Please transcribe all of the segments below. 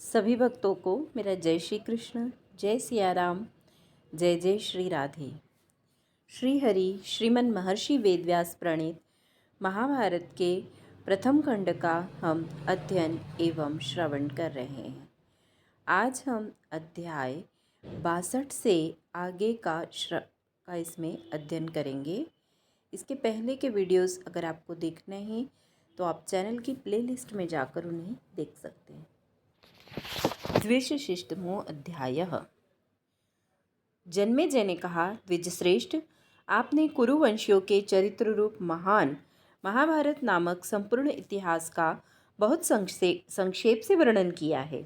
सभी भक्तों को मेरा जय श्री कृष्ण, जय सिया राम, जय जय श्री राधे। श्री हरि श्रीमन महर्षि वेदव्यास प्रणीत महाभारत के प्रथम खंड का हम अध्ययन एवं श्रवण कर रहे हैं। आज हम अध्याय 62 से आगे का इसमें अध्ययन करेंगे। इसके पहले के वीडियोस अगर आपको देखने हैं तो आप चैनल की प्लेलिस्ट में जाकर उन्हें देख सकते हैं। द्विशशिष्टमो अध्यायः। जन्मेजय ने कहा, द्विजश्रेष्ठ, आपने कुरुवंशियों के चरित्र रूप महान महाभारत नामक संपूर्ण इतिहास का बहुत संक्षेप से वर्णन किया है।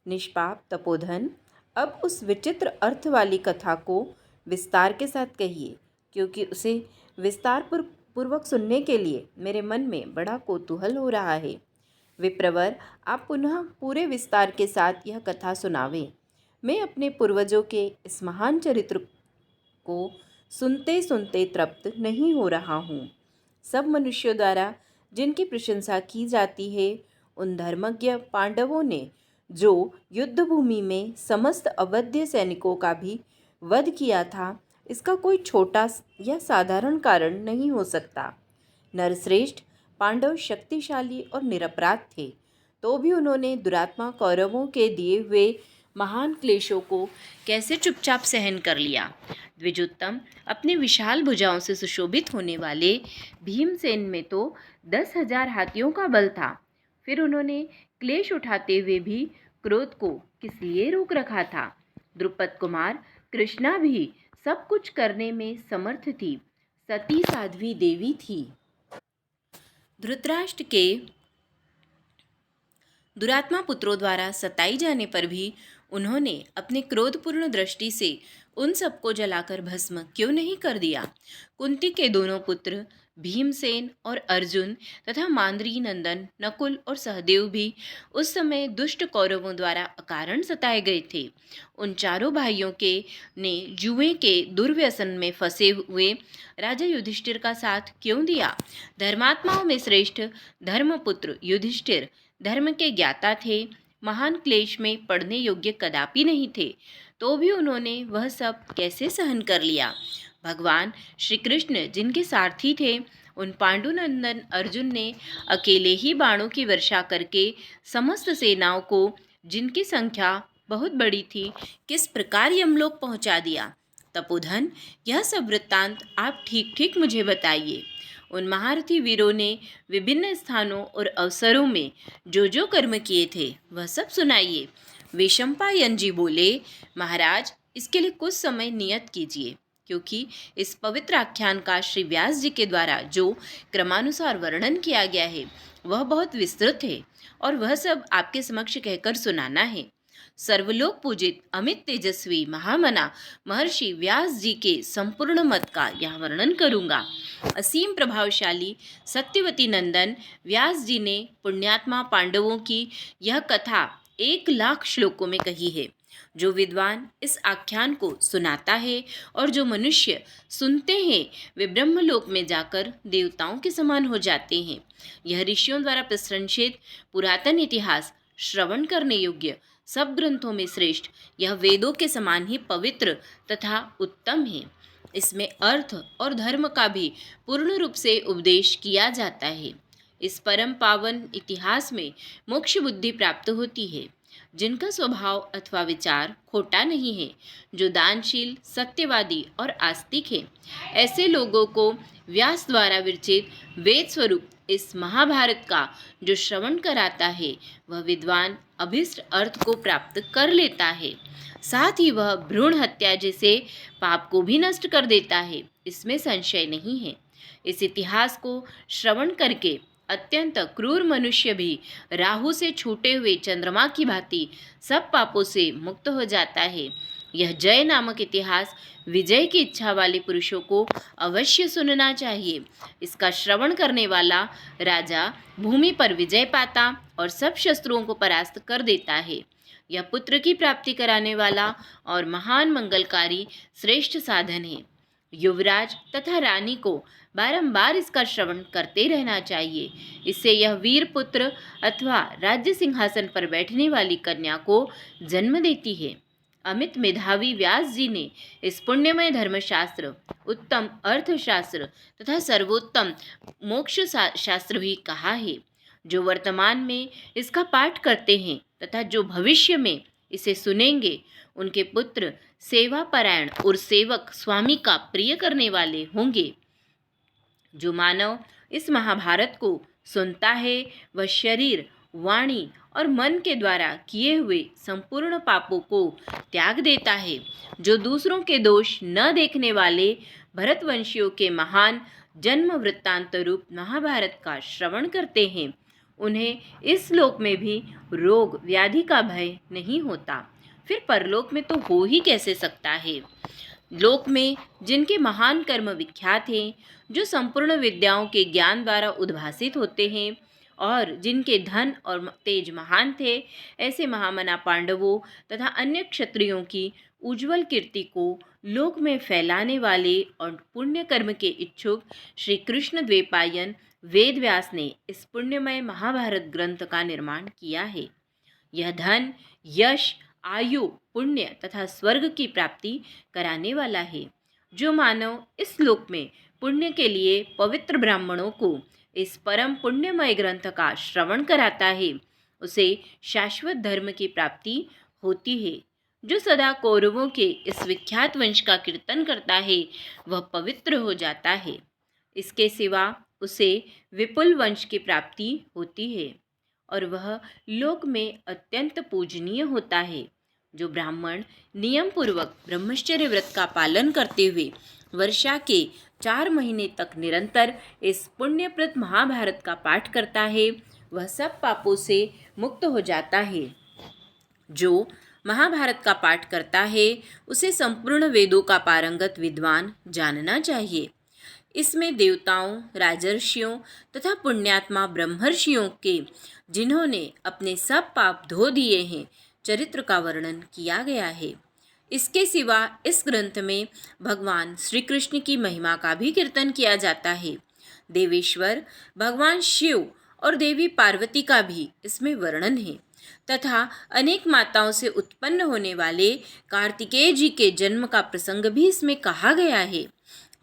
निष्पाप तपोधन, अब उस विचित्र अर्थ वाली कथा को विस्तार के साथ कहिए, क्योंकि उसे विस्तार पूर्वक सुनने के लिए मेरे मन में बड़ा कौतूहल हो रहा है। विप्रवर, आप पुनः पूरे विस्तार के साथ यह कथा सुनावें। मैं अपने पूर्वजों के इस महान चरित्र को सुनते सुनते तृप्त नहीं हो रहा हूँ। सब मनुष्यों द्वारा जिनकी प्रशंसा की जाती है, उन धर्मज्ञ पांडवों ने जो युद्ध भूमि में समस्त अवध्य सैनिकों का भी वध किया था, इसका कोई छोटा या साधारण कारण नहीं हो सकता। नरश्रेष्ठ, पांडव शक्तिशाली और निरपराध थे, तो भी उन्होंने दुरात्मा कौरवों के दिए हुए महान क्लेशों को कैसे चुपचाप सहन कर लिया। द्विजोत्तम, अपने विशाल भुजाओं से सुशोभित होने वाले भीमसेन में तो 10,000 हाथियों का बल था, फिर उन्होंने क्लेश उठाते हुए भी क्रोध को किस लिए रोक रखा था। द्रुपद कुमार कृष्णा भी सब कुछ करने में समर्थ थी, सती साध्वी देवी थी। धृतराष्ट्र के दुरात्मा पुत्रों द्वारा सताई जाने पर भी उन्होंने अपने क्रोधपूर्ण दृष्टि से उन सबको जलाकर भस्म क्यों नहीं कर दिया। कुंती के दोनों पुत्र भीमसेन और अर्जुन तथा मांद्री नंदन नकुल और सहदेव भी उस समय दुष्ट कौरवों द्वारा अकारण सताए गए थे। उन चारों भाइयों के ने जुए के दुर्व्यसन में फंसे हुए राजा युधिष्ठिर का साथ क्यों दिया। धर्मात्माओं में श्रेष्ठ धर्मपुत्र युधिष्ठिर धर्म के ज्ञाता थे, महान क्लेश में पड़ने योग्य कदापि नहीं थे, तो भी उन्होंने वह सब कैसे सहन कर लिया। भगवान श्री कृष्ण जिनके सारथी थे, उन पांडुनंदन अर्जुन ने अकेले ही बाणों की वर्षा करके समस्त सेनाओं को, जिनकी संख्या बहुत बड़ी थी, किस प्रकार यमलोक पहुंचा दिया। तपोधन, यह सब वृत्तांत आप ठीक ठीक मुझे बताइए। उन महारथी वीरों ने विभिन्न स्थानों और अवसरों में जो जो कर्म किए थे, वह सब सुनाइए। वैशंपायन जी बोले, महाराज, इसके लिए कुछ समय नियत कीजिए, क्योंकि इस पवित्र आख्यान का श्री व्यास जी के द्वारा जो क्रमानुसार वर्णन किया गया है, वह बहुत विस्तृत है और वह सब आपके समक्ष कहकर सुनाना है। सर्वलोक पूजित अमित तेजस्वी महामना महर्षि व्यास जी के संपूर्ण मत का यह वर्णन करूंगा। असीम प्रभावशाली सत्यवती नंदन व्यास जी ने पुण्यात्मा पांडवों की यह कथा 1,00,000 श्लोकों में कही है। जो विद्वान इस आख्यान को सुनाता है और जो मनुष्य सुनते हैं, वे ब्रह्मलोक में जाकर देवताओं के समान हो जाते हैं। यह ऋषियों द्वारा प्रशंसित पुरातन इतिहास श्रवण करने योग्य सब ग्रंथों में श्रेष्ठ, यह वेदों के समान ही पवित्र तथा उत्तम है। इसमें अर्थ और धर्म का भी पूर्ण रूप से उपदेश किया जाता है। इस परम पावन इतिहास में मोक्ष बुद्धि प्राप्त होती है, जिनका स्वभाव अथवा विचार खोटा नहीं है, जो दानशील, सत्यवादी और आस्तिक है। ऐसे लोगों को व्यास द्वारा विरचित वेद स्वरूप इस महाभारत का जो श्रवण कराता है, वह विद्वान अभिष्ट अर्थ को प्राप्त कर लेता है। साथ ही वह भ्रूण हत्या जैसे पाप को भी नष्ट कर देता है, इसमें संशय नहीं है। इस इतिहास को श्रवण करके अत्यंत क्रूर मनुष्य भी राहु से छूटे हुए चंद्रमा की भांति सब पापों से मुक्त हो जाता है। यह जय नामक इतिहास विजय की इच्छा वाले पुरुषों को अवश्य सुनना चाहिए। इसका श्रवण करने वाला राजा भूमि पर विजय पाता और सब शत्रुओं को परास्त कर देता है। यह पुत्र की प्राप्ति कराने वाला और महान मंगलकारी श्रेष्ठ साधन है। युवराज तथा रानी को बारंबार इसका श्रवण करते रहना चाहिए। इससे यह वीर पुत्र अथवा राज्य सिंहासन पर बैठने वाली कन्या को जन्म देती है। अमित मेधावी व्यास जी ने इस पुण्यमय धर्मशास्त्र, उत्तम अर्थशास्त्र तथा सर्वोत्तम मोक्ष शास्त्र भी कहा है। जो वर्तमान में इसका पाठ करते हैं तथा जो भविष्य में इसे सुनेंगे, उनके पुत्र सेवा परायण और सेवक स्वामी का प्रिय करने वाले होंगे। जो मानव इस महाभारत को सुनता है वह शरीर, वाणी और मन के द्वारा किए हुए संपूर्ण पापों को त्याग देता है। जो दूसरों के दोष न देखने वाले भरतवंशियों के महान जन्म वृत्तांत रूप महाभारत का श्रवण करते हैं, उन्हें इस लोक में भी रोग व्याधि का भय नहीं होता, फिर परलोक में तो हो ही कैसे सकता है। लोक में जिनके महान कर्म विख्यात हैं, जो संपूर्ण विद्याओं के ज्ञान द्वारा उद्भासित होते हैं और जिनके धन और तेज महान थे, ऐसे महामना पांडवों तथा अन्य क्षत्रियों की उज्जवल कीर्ति को लोक में फैलाने वाले और पुण्य कर्म के इच्छुक श्री कृष्ण द्वैपायन वेद व्यास ने इस पुण्यमय महाभारत ग्रंथ का निर्माण किया है। यह धन, यश, आयु, पुण्य तथा स्वर्ग की प्राप्ति कराने वाला है। जो मानव इस लोक में पुण्य के लिए पवित्र ब्राह्मणों को इस परम पुण्यमय ग्रंथ का श्रवण कराता है, उसे शाश्वत धर्म की प्राप्ति होती है। जो सदा कौरवों के इस विख्यात वंश का कीर्तन करता है, वह पवित्र हो जाता है। इसके सिवा उसे विपुल वंश की प्राप्ति होती है और वह लोक में अत्यंत पूजनीय होता है। जो ब्राह्मण नियम पूर्वक ब्रह्मचर्य व्रत का पालन करते हुए वर्षा के 4 महीने तक निरंतर इस पुण्यप्रद महाभारत का पाठ करता है, वह सब पापों से मुक्त हो जाता है। जो महाभारत का पाठ करता है, उसे संपूर्ण वेदों का पारंगत विद्वान जानना चाहिए। इसमें देवताओं, राजर्षियों तथा पुण्यात्मा ब्रह्मर्षियों के, जिन्होंने अपने सब पाप धो दिए हैं, चरित्र का वर्णन किया गया है। इसके सिवा इस ग्रंथ में भगवान श्री कृष्ण की महिमा का भी कीर्तन किया जाता है। देवेश्वर भगवान शिव और देवी पार्वती का भी इसमें वर्णन है तथा अनेक माताओं से उत्पन्न होने वाले कार्तिकेय जी के जन्म का प्रसंग भी इसमें कहा गया है।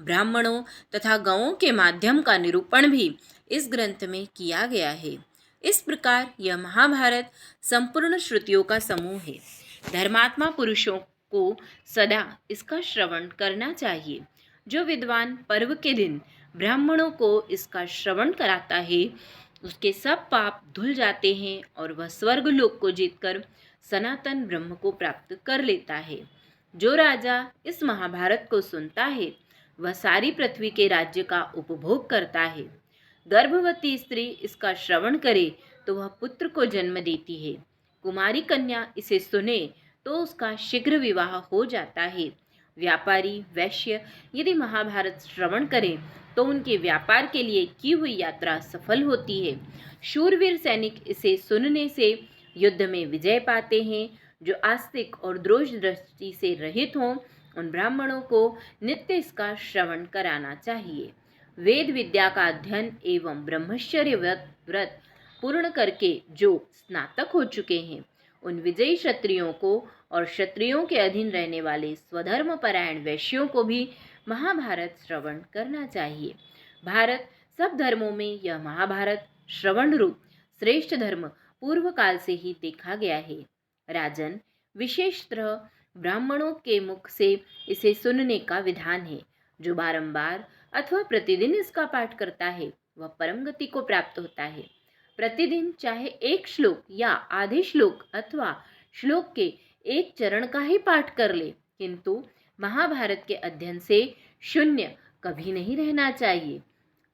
ब्राह्मणों तथा गौओं के माध्यम का निरूपण भी इस ग्रंथ में किया गया है। इस प्रकार यह महाभारत संपूर्ण श्रुतियों का समूह है। धर्मात्मा पुरुषों को सदा इसका श्रवण करना चाहिए। जो विद्वान पर्व के दिन ब्राह्मणों को इसका श्रवण कराता है, उसके सब पाप धुल जाते हैं और वह स्वर्ग लोक को जीतकर सनातन ब्रह्म को प्राप्त कर लेता है। जो राजा इस महाभारत को सुनता है, वह सारी पृथ्वी के राज्य का उपभोग करता है। गर्भवती स्त्री इसका श्रवण करे तो वह पुत्र को जन्म देती है। कुमारी कन्या इसे सुने तो उसका शीघ्र विवाह हो जाता है। व्यापारी वैश्य यदि महाभारत श्रवण करें तो उनके व्यापार के लिए की हुई यात्रा सफल होती है। शूरवीर सैनिक इसे सुनने से युद्ध में विजय पाते हैं। जो आस्तिक और द्रोष दृष्टि से रहित हों, उन ब्राह्मणों को नित्य इसका श्रवण कराना चाहिए। वेद विद्या का अध्ययन एवं ब्रह्मचर्य व्रत पूर्ण करके जो स्नातक हो चुके हैं, उन विजयी क्षत्रियों को और क्षत्रियों के अधीन रहने वाले स्वधर्म परायण वैश्यों को भी महाभारत श्रवण करना चाहिए। भारत सब धर्मों में यह महाभारत श्रवण रूप श्रेष्ठ धर्म पूर्व काल से ही देखा गया है। राजन, विशेषतः ब्राह्मणों के मुख से इसे सुनने का विधान है। जो बारंबार अथवा प्रतिदिन इसका पाठ करता है, वह परम गति को प्राप्त होता है। प्रतिदिन चाहे एक श्लोक या आधे श्लोक अथवा श्लोक के एक चरण का ही पाठ कर ले, किंतु महाभारत के अध्ययन से शून्य कभी नहीं रहना चाहिए।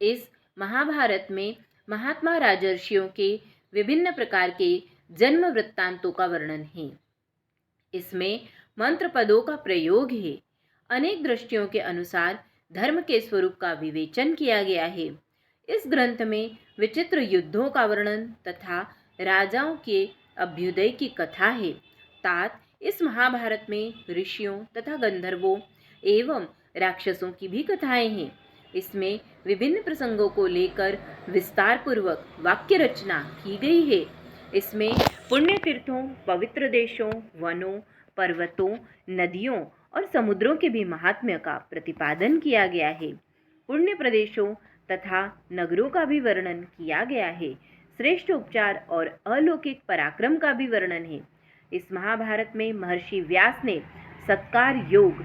इस महाभारत में महात्मा राजर्षियों के विभिन्न प्रकार के जन्म वृत्तांतों का वर्णन है। इसमें मंत्र पदों का प्रयोग है। अनेक दृष्टियों के अनुसार धर्म के स्वरूप का विवेचन किया गया है। इस ग्रंथ में विचित्र युद्धों का वर्णन तथा राजाओं के अभ्युदय की कथा है। तात इस महाभारत में ऋषियों तथा गंधर्वों एवं राक्षसों की भी कथाएं हैं। इसमें विभिन्न प्रसंगों को लेकर विस्तार पूर्वक वाक्य रचना की गई है। इसमें पुण्य तीर्थों, पवित्र देशों, वनों, पर्वतों, नदियों और समुद्रों के भी महात्म्य का प्रतिपादन किया गया है। पुण्य प्रदेशों तथा नगरों का भी वर्णन किया गया है। श्रेष्ठ उपचार और अलौकिक पराक्रम का भी वर्णन है। इस महाभारत में महर्षि व्यास ने सत्कार योग,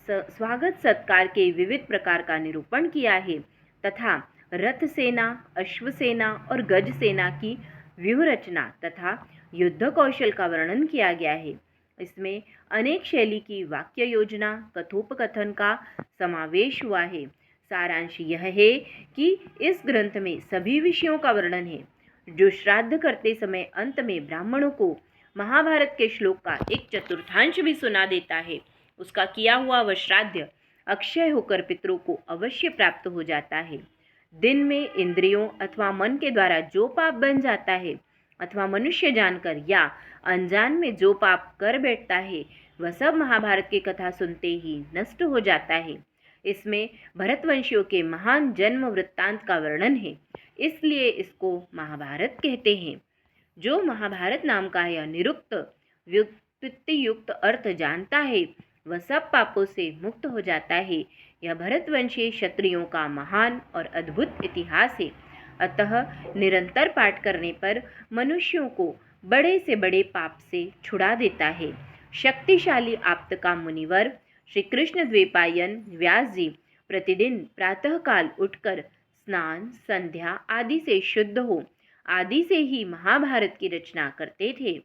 स्वागत सत्कार के विविध प्रकार का निरूपण किया है तथा रथ सेना, अश्व सेना और गज सेना की व्यूह रचना तथा युद्ध कौशल का वर्णन किया गया है। इसमें अनेक शैली की वाक्य योजना, कथोपकथन का समावेश हुआ है। सारांश यह है कि इस ग्रंथ में सभी विषयों का वर्णन है। जो श्राद्ध करते समय अंत में ब्राह्मणों को महाभारत के श्लोक का एक चतुर्थांश भी सुना देता है, उसका किया हुआ वह श्राद्ध अक्षय होकर पितरों को अवश्य प्राप्त हो जाता है। दिन में इंद्रियों अथवा मन के द्वारा जो पाप बन जाता है अथवा मनुष्य जानकर या अनजान में जो पाप कर बैठता है, वह सब महाभारत की कथा सुनते ही नष्ट हो जाता है। इसमें भरतवंशियों के महान जन्म वृत्तांत का वर्णन है, इसलिए इसको महाभारत कहते हैं। जो महाभारत नाम का यह निरुक्त व्युत्पत्ति युक्त अर्थ जानता है, वह सब पापों से मुक्त हो जाता है। यह भरतवंशी क्षत्रियों का महान और अद्भुत इतिहास है। अतः निरंतर पाठ करने पर मनुष्यों को बड़े से बड़े पाप से छुड़ा देता है। शक्तिशाली आप्तकाम मुनिवर श्री कृष्ण द्वैपायन व्यास जी प्रतिदिन प्रातःकाल उठकर स्नान, संध्या आदि से शुद्ध हो आदि से ही महाभारत की रचना करते थे।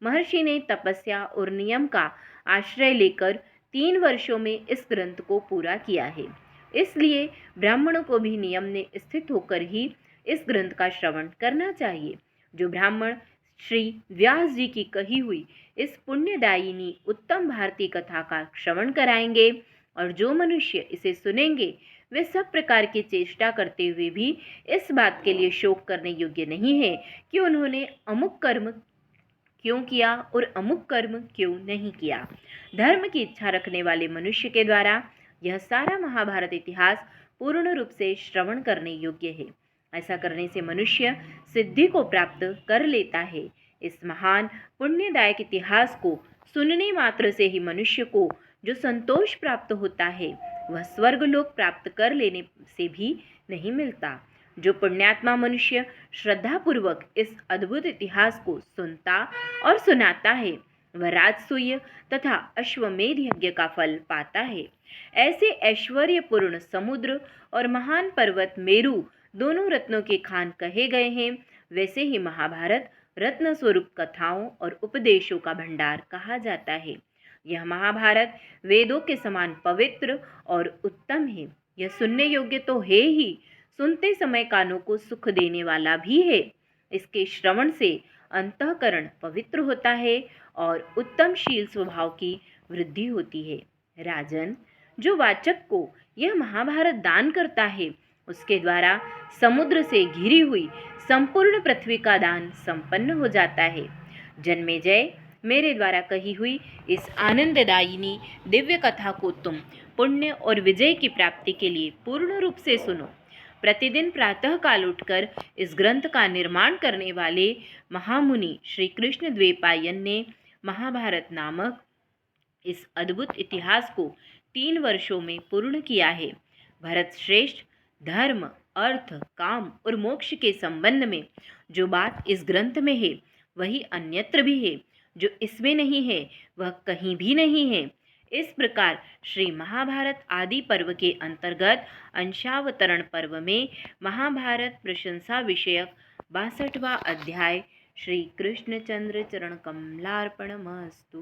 महर्षि ने तपस्या और नियम का आश्रय लेकर 3 वर्षों में इस ग्रंथ को पूरा किया है। इसलिए ब्राह्मणों को भी नियम में स्थित होकर ही इस ग्रंथ का श्रवण करना चाहिए। जो ब्राह्मण श्री व्यास जी की कही हुई इस पुण्यदायिनी उत्तम भारतीय कथा का श्रवण कराएंगे और जो मनुष्य इसे सुनेंगे, वे सब प्रकार की चेष्टा करते हुए भी इस बात के लिए शोक करने योग्य नहीं है कि उन्होंने अमुक कर्म क्यों किया और अमुक कर्म क्यों नहीं किया। धर्म की इच्छा रखने वाले मनुष्य के द्वारा यह सारा महाभारत इतिहास पूर्ण रूप से श्रवण करने योग्य है। ऐसा करने से मनुष्य सिद्धि को प्राप्त कर लेता है। इस महान पुण्यदायक इतिहास को सुनने मात्र से ही मनुष्य को जो संतोष प्राप्त होता है, वह स्वर्गलोक प्राप्त कर लेने से भी नहीं मिलता। जो पुण्यात्मा मनुष्य श्रद्धापूर्वक इस अद्भुत इतिहास को सुनता और सुनाता है, वह राजसूय तथा अश्वमेध यज्ञ का फल पाता है। ऐसे ऐश्वर्यपूर्ण समुद्र और महान पर्वत मेरु दोनों रत्नों के खान कहे गए हैं, वैसे ही महाभारत रत्न स्वरूप कथाओं और उपदेशों का भंडार कहा जाता है। यह महाभारत वेदों के समान पवित्र और उत्तम है। यह सुनने योग्य तो है ही, सुनते समय कानों को सुख देने वाला भी है। इसके श्रवण से अंतःकरण पवित्र होता है और उत्तम शील स्वभाव की वृद्धि होती है। राजन, जो वाचक को यह महाभारत दान करता है, उसके द्वारा समुद्र से घिरी हुई संपूर्ण पृथ्वी का दान संपन्न हो जाता है। जन्मेजय, मेरे द्वारा कही हुई इस आनंददायिनी दिव्य कथा को तुम पुण्य और विजय की प्राप्ति के लिए पूर्ण रूप से सुनो। प्रतिदिन प्रातःकाल उठकर इस ग्रंथ का निर्माण करने वाले महामुनि श्री कृष्ण द्वैपायन ने महाभारत नामक इस अद्भुत इतिहास को 3 वर्षों में पूर्ण किया है। भरत श्रेष्ठ, धर्म, अर्थ, काम और मोक्ष के संबंध में जो बात इस ग्रंथ में है, वही अन्यत्र भी है। जो इसमें नहीं है, वह कहीं भी नहीं है। इस प्रकार श्री महाभारत आदि पर्व के अंतर्गत अंशावतरण पर्व में महाभारत प्रशंसा विषयक 62वां अध्याय श्री कृष्णचंद्र चरण कमलार्पणमस्तु।